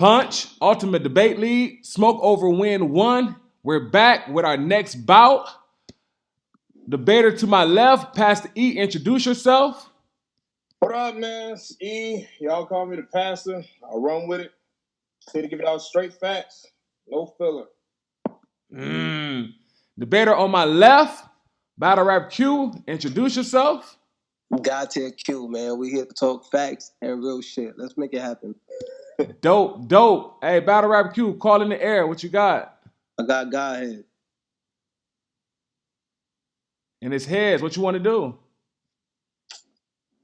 Punch, Ultimate Debate League, Smoke Over Win 1. We're back with our next bout. Debater to my left, Pastor E, introduce yourself. What up, man? It's E. Y'all call me the pastor. I run with it. Here to give y'all straight facts. No filler. Debater on my left, Battlerap Q, introduce yourself. God tier Q, man. We here to talk facts and real shit. Let's make it happen. Dope. Hey, Battlerap Q, call in the air. What you got? I got Godhead. In his heads, what you want to do?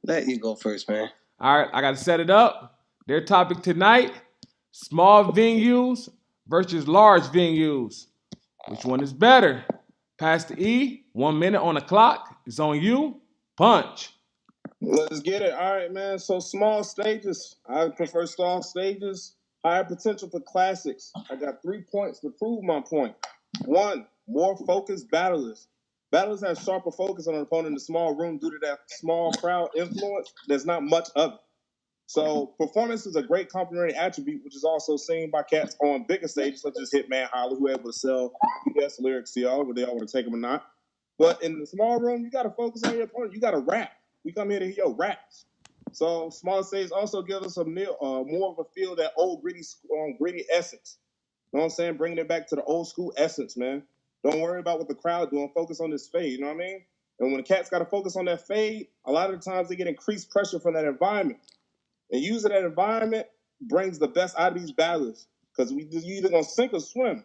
Let you go first, man. All right, I got to set it up. Their topic tonight, small venues versus large venues. Which one is better? Pastor E, 1 minute on the clock. It's on you. Punch. Let's get it. All right, man. So small stages. I prefer small stages. Higher potential for classics. I got 3 points to prove my point. 1, more focused battlers. Battlers have sharper focus on an opponent in a small room due to that small crowd influence. There's not much of it. So performance is a great complementary attribute, which is also seen by cats on bigger stages such as Hitman Holler, who are able to sell BS lyrics to y'all, whether y'all want to take them or not. But in the small room, you got to focus on your opponent. You got to rap. We come here to hear your raps. So small stages also give us more of a feel that old gritty essence. You know what I'm saying? Bringing it back to the old school essence, man. Don't worry about what the crowd doing. Focus on this fade. You know what I mean? And when the cats got to focus on that fade, a lot of the times they get increased pressure from that environment. And using that environment brings the best out of these battlers because you either gonna sink or swim.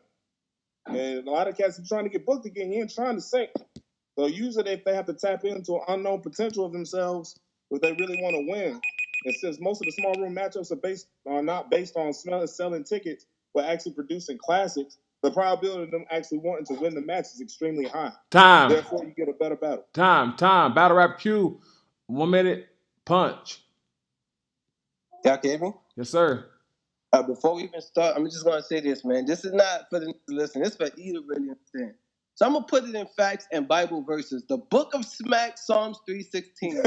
And a lot of cats are trying to get booked again. You ain't trying to sink. So usually if they have to tap into an unknown potential of themselves, if they really want to win. And since most of the small room matchups are not based on selling tickets, but actually producing classics, the probability of them actually wanting to win the match is extremely high. Time. Therefore, you get a better battle. Time. Battlerap Q, 1 minute, punch. Y'all hear me? Yes, sir. Before we even start, I'm just going to say this, man. This is not for the to listen. This is for E to really understand. So I'm going to put it in facts and Bible verses. The book of Smack, Psalms 3:16.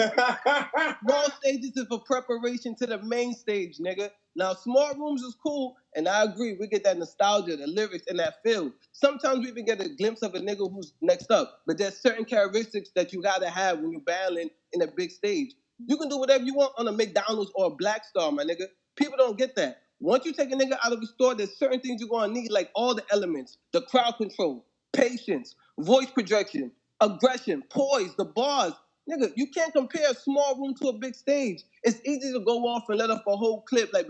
Small stages is for preparation to the main stage, nigga. Now, small rooms is cool, and I agree. We get that nostalgia, the lyrics, and that feel. Sometimes we even get a glimpse of a nigga who's next up. But there's certain characteristics that you got to have when you're battling in a big stage. You can do whatever you want on a McDonald's or a Black Star, my nigga. People don't get that. Once you take a nigga out of the store, there's certain things you're going to need, like all the elements, the crowd control, patience, voice projection, aggression, poise, the bars. Nigga, you can't compare a small room to a big stage. It's easy to go off and let off a whole clip like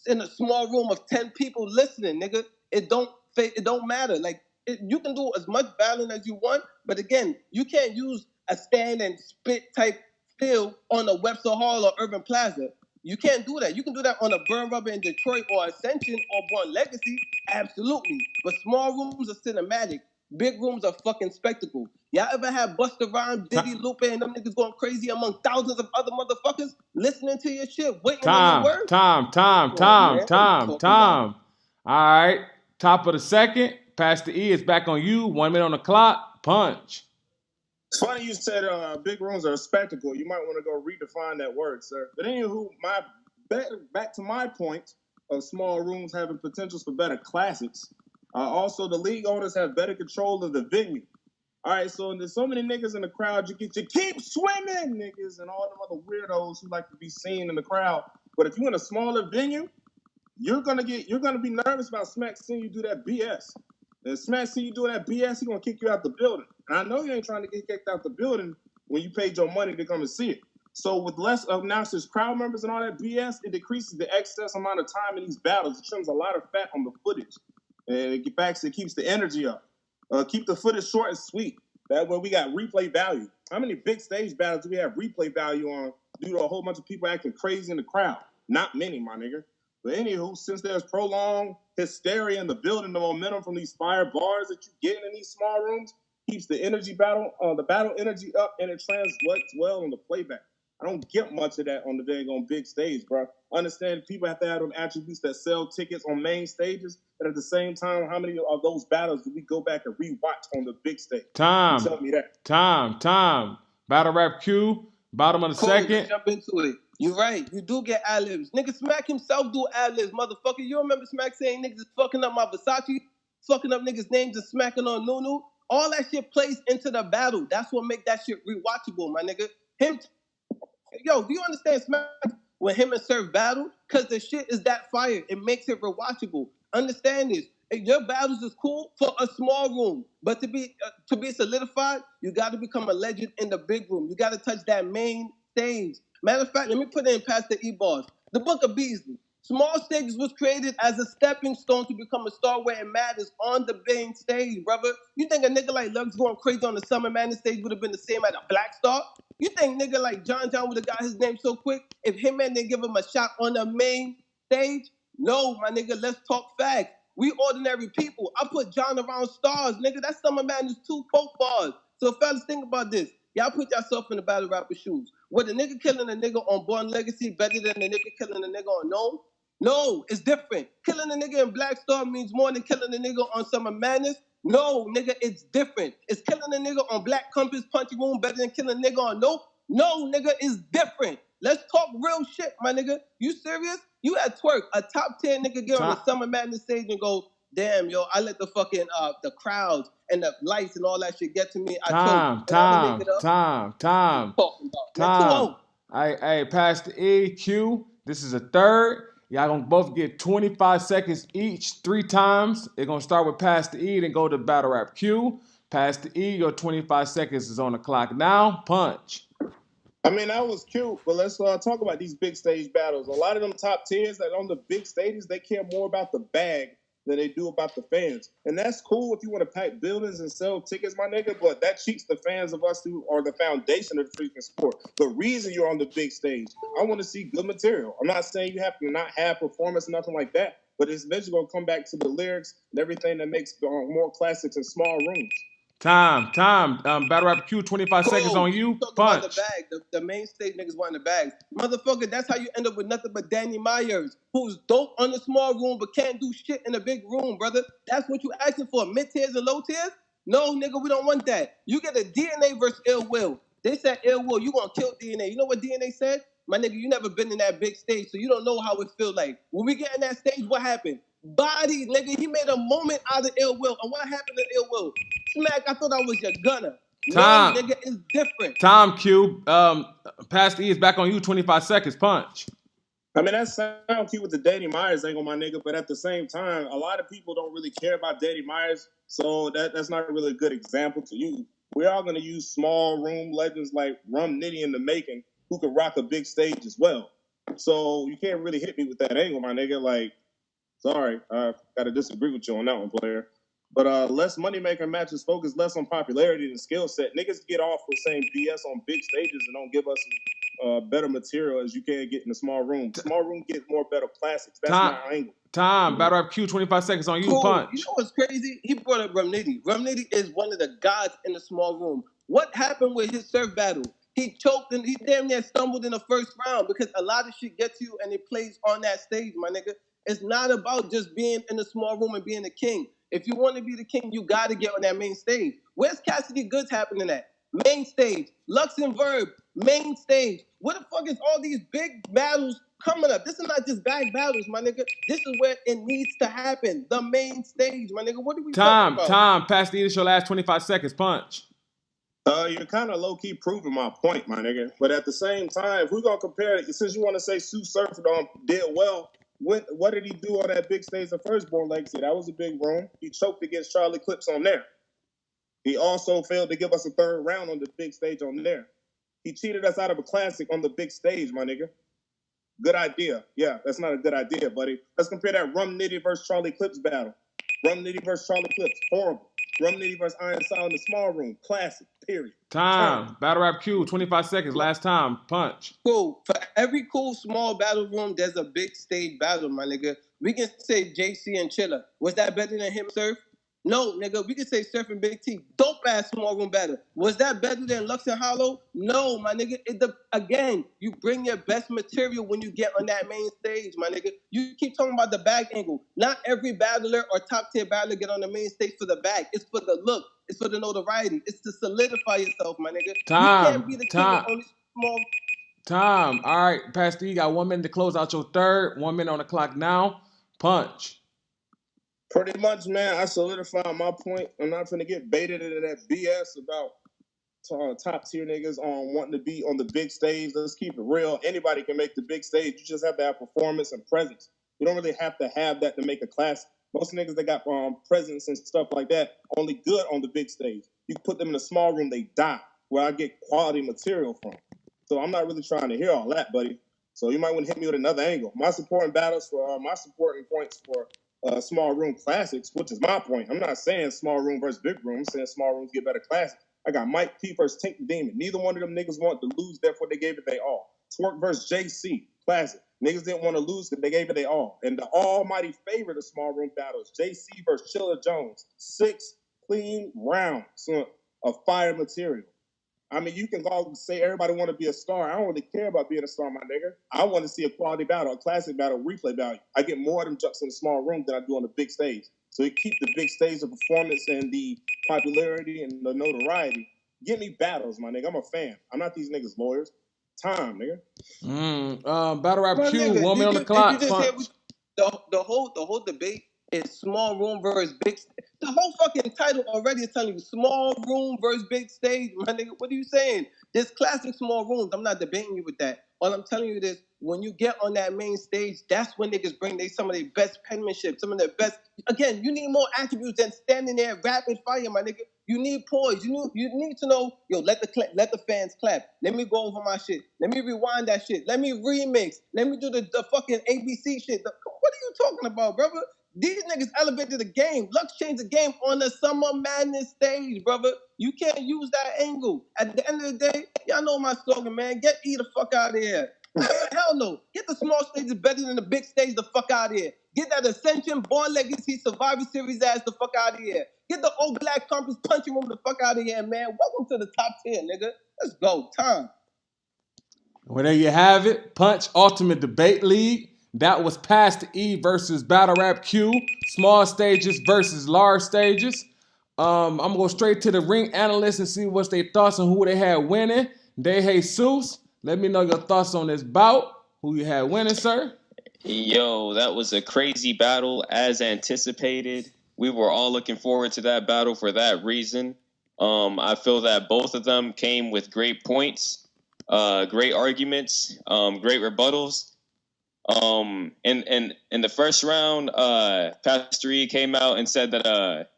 in a small room of 10 people listening, nigga. It don't matter. Like you can do as much battling as you want, but again, you can't use a stand and spit type feel on a Webster Hall or Urban Plaza. You can't do that. You can do that on a Burn Rubber in Detroit or Ascension or Born Legacy, absolutely. But small rooms are cinematic. Big rooms are fucking spectacle. Y'all ever had Busta Rhymes, Diddy, Lupe, and them niggas going crazy among thousands of other motherfuckers listening to your shit, waiting on your words? Time. All right. Top of the second. Pastor E is back on you. 1 minute on the clock. Punch. It's funny you said big rooms are a spectacle. You might want to go redefine that word, sir. But anywho, back to my point of small rooms having potentials for better classics. Also, the league owners have better control of the venue. All right, so there's so many niggas in the crowd. You keep swimming, niggas, and all them other weirdos who like to be seen in the crowd. But if you're in a smaller venue, you're gonna be nervous about Smack seeing you do that BS. And Smack see you doing that BS, he gonna kick you out the building. And I know you ain't trying to get kicked out the building when you paid your money to come and see it. So with less announcers, crowd members, and all that BS, it decreases the excess amount of time in these battles. It trims a lot of fat on the footage. And it keeps the energy up. Keep the footage short and sweet. That way we got replay value. How many big stage battles do we have replay value on due to a whole bunch of people acting crazy in the crowd? Not many, my nigga. But anywho, since there's prolonged hysteria in the building, the momentum from these fire bars that you get in these small rooms keeps the battle energy up, and it translates well on the playback. I don't get much of that on the dang on big stage, bro. Understand people have to have them attributes that sell tickets on main stages, but at the same time, how many of those battles do we go back and rewatch on the big stage? Time. Tell me that. Time. Battlerap Q, bottom of the second. Jump into it. You're right. You do get ad-libs. Nigga, Smack himself do ad-libs, motherfucker. You remember Smack saying niggas is fucking up my Versace, fucking up niggas' names and smacking on Nunu? All that shit plays into the battle. That's what make that shit rewatchable, my nigga. Yo, do you understand Smack when him and Surf battle? Because the shit is that fire. It makes it rewatchable. Understand this. Your battles is cool for a small room, but to be solidified, you got to become a legend in the big room. You got to touch that main stage. Matter of fact, let me put it in past the E-Bars. The Book of Beasley. Small stages was created as a stepping stone to become a star where it matters on the main stage, brother. You think a nigga like Lux going crazy on the Summer Madness stage would have been the same at a Black Star? You think nigga like John would have got his name so quick if him and didn't give him a shot on the main stage? No, my nigga, let's talk facts. We ordinary people. I put John around stars, nigga. That's Summer Madness 2 Coke bars. So fellas, think about this. Y'all put yourself in the battle rapper shoes. Would a nigga killing a nigga on Born Legacy better than a nigga killing a nigga on Gnome? No, it's different. Killing a nigga in Black Star means more than killing a nigga on Summer Madness. No, nigga, it's different. Is killing a nigga on Black Compass Punching Room better than killing a nigga on Nope? No, nigga, it's different. Let's talk real shit, my nigga. You serious? You at Twerk, a top 10 nigga get on the Summer Madness stage and go, damn, yo, I let the fucking the crowds and the lights and all that shit get to me. Time. Hey, pass the E, Q. This is a third. Y'all gonna both get 25 seconds each 3 times. They're gonna start with pass the E, then go to battle rap Q. Pass the E, your 25 seconds is on the clock now. Punch. I mean, that was cute, but let's talk about these big stage battles. A lot of them top tiers that on the big stages, they care more about the bag than they do about the fans. And that's cool if you want to pack buildings and sell tickets, my nigga, but that cheats the fans of us who are the foundation of the freaking sport. The reason you're on the big stage, I want to see good material. I'm not saying you have to not have performance or nothing like that, but it's eventually going to come back to the lyrics and everything that makes more classics in small rooms. Time. Battle rap Q, 25 seconds on you. Punch. About the bag. The main stage niggas want the bags. Motherfucker, that's how you end up with nothing but Danny Myers, who's dope on the small room but can't do shit in the big room, brother. That's what you asking for. Mid tiers and low tiers? No, nigga, we don't want that. You get a DNA versus Ill Will. They said Ill Will, you gonna kill DNA. You know what DNA said? My nigga, you never been in that big stage, so you don't know how it feel like. When we get in that stage, what happened? Body, nigga, he made a moment out of Ill Will. And what happened to Ill Will? Smack, I thought I was your gunner. Time. No, nigga, it's different. Time, Q. Pass the E is back on you, 25 seconds. Punch. I mean, that sounds cute with the Danny Myers angle, my nigga, but at the same time, a lot of people don't really care about Danny Myers, so that's not really a good example to use. We're all going to use small room legends like Rum Nitty in the making who could rock a big stage as well. So you can't really hit me with that angle, my nigga. Like, sorry, I got to disagree with you on that one, player. But less moneymaker matches focus less on popularity than skill set. Niggas get off with saying BS on big stages and don't give us better material as you can get in the small room. Small room gets more better classics. That's my angle. Time. Battle rap Q, 25 seconds on you. Cool. Punch. You know what's crazy? He brought up Rum Nitty. Rum Nitty is one of the gods in the small room. What happened with his surf battle? He choked and he damn near stumbled in the first round because a lot of shit gets you and it plays on that stage, my nigga. It's not about just being in the small room and being the king. If you want to be the king, you got to get on that main stage. Where's Cassidy Goods happening at? Main stage. Lux and Verb, main stage. What the fuck is all these big battles coming up? This is not just bag battles, my nigga. This is where it needs to happen. The main stage, my nigga. What are we talking about? Time. Pass the E, your last 25 seconds. Punch. You're kind of low-key proving my point, my nigga. But at the same time, if we're going to compare it, since you want to say Sue Surfer did well, what did he do on that big stage of Firstborn Legacy? That was a big room. He choked against Charlie Clips on there. He also failed to give us a third round on the big stage on there. He cheated us out of a classic on the big stage, my nigga. Good idea. Yeah, that's not a good idea, buddy. Let's compare that Rum Nitty versus Charlie Clips battle. Rum Nitty versus Charlie Clips, horrible. Rum Nitty versus Iron Saw in the small room, classic, period. Time. Battle rap Q, 25 seconds, last time. Punch. Cool. For every cool small battle room, there's a big stage battle, my nigga. We can say JC and Chilla. Was that better than him, Surf? No, nigga. We can say Surf and Big T. Dope ass small room battle. Was that better than Lux and Hollow? No, my nigga. Again, you bring your best material when you get on that main stage, my nigga. You keep talking about the bag angle. Not every battler or top tier battler get on the main stage for the bag. It's for the look. It's for the notoriety. It's to solidify yourself, my nigga. Time. You can't be the king of only small. Time. All right, Pastor E, got 1 minute to close out your third. 1 minute on the clock now. Punch. Pretty much, man, I solidified my point. I'm not finna get baited into that BS about top tier niggas on wanting to be on the big stage. Let's keep it real. Anybody can make the big stage. You just have to have performance and presence. You don't really have to have that to make a classic. Most niggas that got presence and stuff like that only good on the big stage. You put them in a small room, they die. Where I get quality material from. So I'm not really trying to hear all that, buddy. So you might want to hit me with another angle. My supporting points for small room classics, which is my point. I'm not saying small room versus big room. I'm saying small rooms get better classics. I got Mike P versus Tank the Demon. Neither one of them niggas want to lose, therefore they gave it they all. Twerk versus JC, classic. Niggas didn't want to lose because they gave it they all. And the almighty favorite of small room battles, JC versus Chilla Jones. 6 clean rounds of fire material. I mean, you can go say everybody want to be a star. I don't really care about being a star, my nigga. I want to see a quality battle, a classic battle, replay value. I get more of them jumps in the small room than I do on the big stage. So you keep the big stage, the performance, and the popularity and the notoriety. Give me battles, my nigga. I'm a fan. I'm not these niggas lawyers. Time, nigga. Battle Rap My Q, nigga, 1 minute on the clock. Punch. The whole debate is small room versus big. The whole fucking title already is telling you small room versus big stage, my nigga. What are you saying? There's classic small rooms. I'm not debating you with that. All I'm telling you is when you get on that main stage, that's when niggas bring some of their best penmanship, some of their best. Again, you need more attributes than standing there rapid fire, my nigga. You need poise. You need to know, yo, let the fans clap. Let me go over my shit. Let me rewind that shit. Let me remix. Let me do the fucking ABC shit. What are you talking about, brother? These niggas elevated the game. Lux changed the game on the Summer Madness stage, brother. You can't use that angle. At the end of the day, y'all know my slogan, man. Get E the fuck out of here. Hell no. Get the small stages better than the big stage the fuck out of here. Get that Ascension, Born Legacy, Survivor Series ass the fuck out of here. Get the old Black Conference punching room the fuck out of here, man. Welcome to the top 10, nigga. Let's go. Time. Well, there you have it. Punch Ultimate Debate League. That was Pastor E versus Battle Rap Q. Small stages versus large stages. I'm going to go straight to the ring analysts and see what's their thoughts on who they had winning. De Jesus, let me know your thoughts on this bout. Who you had winning, sir? Yo, that was a crazy battle as anticipated. We were all looking forward to that battle for that reason. I feel that both of them came with great points, great arguments, great rebuttals. In the first round, Pastor E came out and said that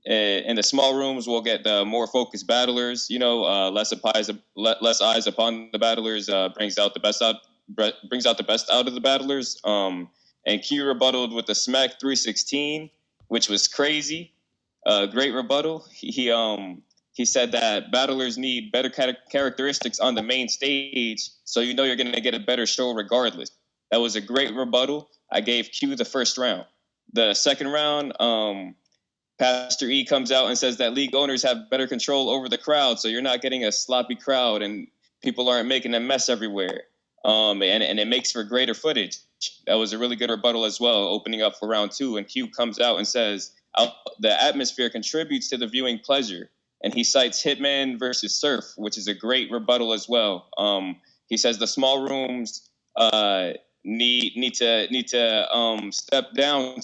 in the small rooms we'll get the more focused battlers. You know, less eyes upon the battlers brings out the best out of the battlers. And Q rebutted with the Smack 316, which was crazy. Great rebuttal. He said that battlers need better characteristics on the main stage, so you know you're going to get a better show regardless. That was a great rebuttal. I gave Q the first round. The second round, Pastor E comes out and says that league owners have better control over the crowd, so you're not getting a sloppy crowd and people aren't making a mess everywhere. And it makes for greater footage. That was a really good rebuttal as well, opening up for round 2. And Q comes out and says the atmosphere contributes to the viewing pleasure. And he cites Hitman versus Surf, which is a great rebuttal as well. He says the small rooms need to step down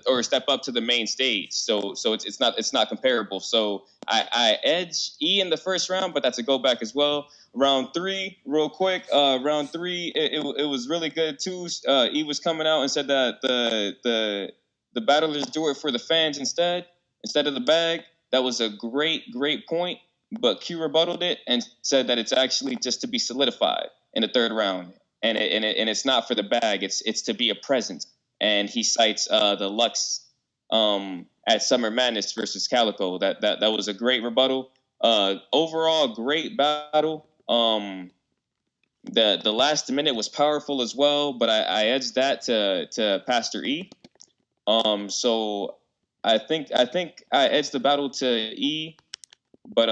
or step up to the main stage. So it's not comparable. So I edge E in the first round, but that's a go back as well. Round 3, real quick. Round 3, it was really good too. E was coming out and said that the battlers do it for the fans instead of the bag. That was a great point. But Q rebutted it and said that it's actually just to be solidified in the third round. And it's not for the bag. It's to be a presence. And he cites the Lux at Summer Madness versus Calico. That was a great rebuttal. Overall, great battle. The last minute was powerful as well, but I edged that to Pastor E. So I think I edged the battle to E. But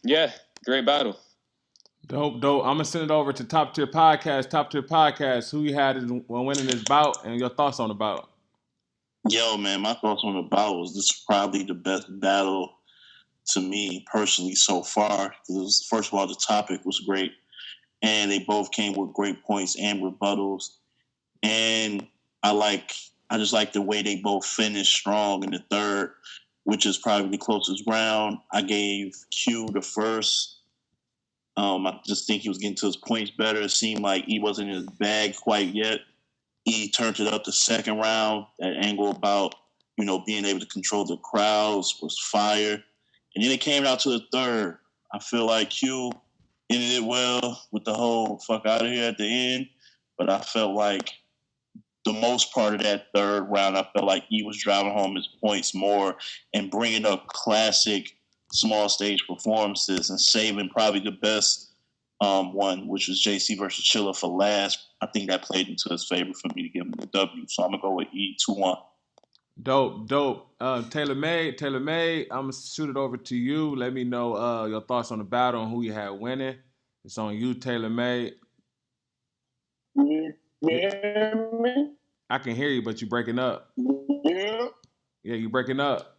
yeah, great battle. Dope. I'm gonna send it over to Top Tier Podcast. Who you had when winning this bout and your thoughts on the bout? Yo, man, my thoughts on the bout was this is probably the best battle to me personally so far. Because first of all, the topic was great, and they both came with great points and rebuttals. And I just like the way they both finished strong in the third, which is probably the closest round. I gave Q the first. I just think he was getting to his points better. It seemed like he wasn't in his bag quite yet. He turned it up the second round. That angle about, being able to control the crowds was fire. And then it came out to the third. I feel like Q ended it well with the whole fuck out of here at the end. But I felt like the most part of that third round, I felt like he was driving home his points more and bringing up classic small stage performances and saving probably the best one, which was JC versus Chilla for last. I think that played into his favor for me to give him the W. So I'm going to go with E 2-1. Dope. Taylor Made, I'm going to shoot it over to you. Let me know your thoughts on the battle and who you had winning. It's on you, Taylor Made. You hear me? I can hear you, but you're breaking up. Yeah. Yeah, you're breaking up.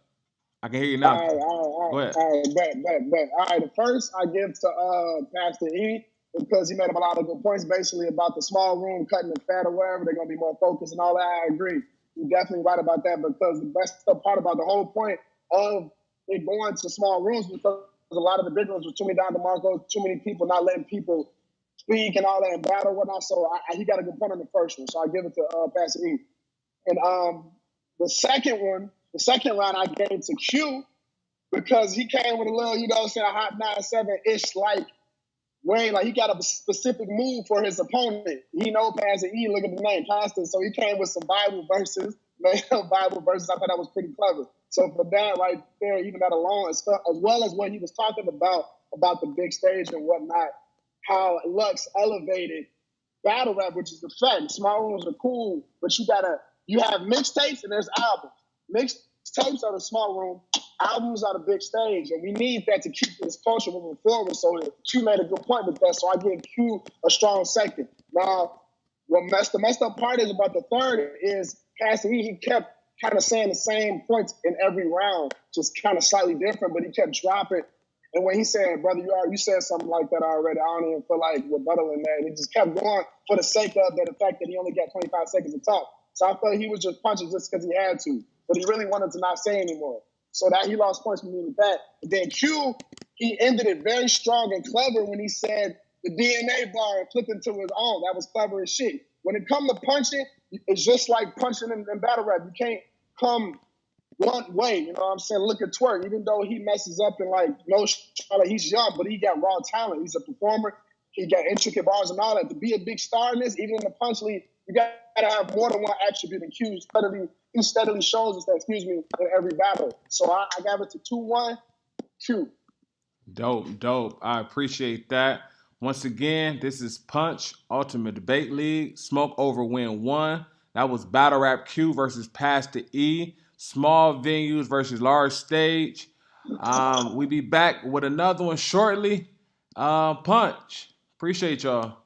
I can hear you now. Go ahead. All right, the first I give to Pastor E because he made up a lot of good points basically about the small room, cutting the fat or whatever. They're going to be more focused and all that. I agree. You're definitely right about that because the best part about the whole point of it going to small rooms because a lot of the big rooms were too many Don DeMarco, too many people not letting people speak and all that and battle and whatnot. So he got a good point on the first one. So I give it to Pastor E. And the second round I gave to Q because he came with a little, a hot 9-7-ish like way. Like he got a specific move for his opponent. He know Pastor E, look at the name, Pastor. So he came with some Bible verses. I thought that was pretty clever. So for that right there, even that alone, as well as what he was talking about the big stage and whatnot, how Lux elevated battle rap, which is the fact. Small rooms are cool, but you have mixtapes and there's albums. Mixtapes are the small room, albums are the big stage, and we need that to keep this culture moving forward. So Q made a good point with that, so I give Q a strong second. Now, the messed up part is about the third is Pastor E, he kept kind of saying the same points in every round, just kind of slightly different, but he kept dropping. And when he said, brother, you said something like that already, I don't even feel like rebuttaling that. And he just kept going for the sake of the fact that he only got 25 seconds to talk. So I felt he was just punching just because he had to. But he really wanted to not say anymore. So that he lost points for me with that. But then Q, he ended it very strong and clever when he said the DNA bar and flipped into his own. That was clever as shit. When it comes to punching, it's just like punching in battle rap. You can't come one way, you know what I'm saying? Look at Twerk. Even though he messes up and he's young, but he got raw talent. He's a performer. He got intricate bars and all that. To be a big star in this, even in the punch league, you got to have more than one attribute. And Q steadily shows us that, in every battle. So I got it to 2-1, Q. Dope. I appreciate that. Once again, this is Punch Ultimate Debate League. Smoke Over Win 1. That was Battle Rap Q versus Pastor E. Small venues versus large stage. We be back with another one shortly. Punch. Appreciate y'all.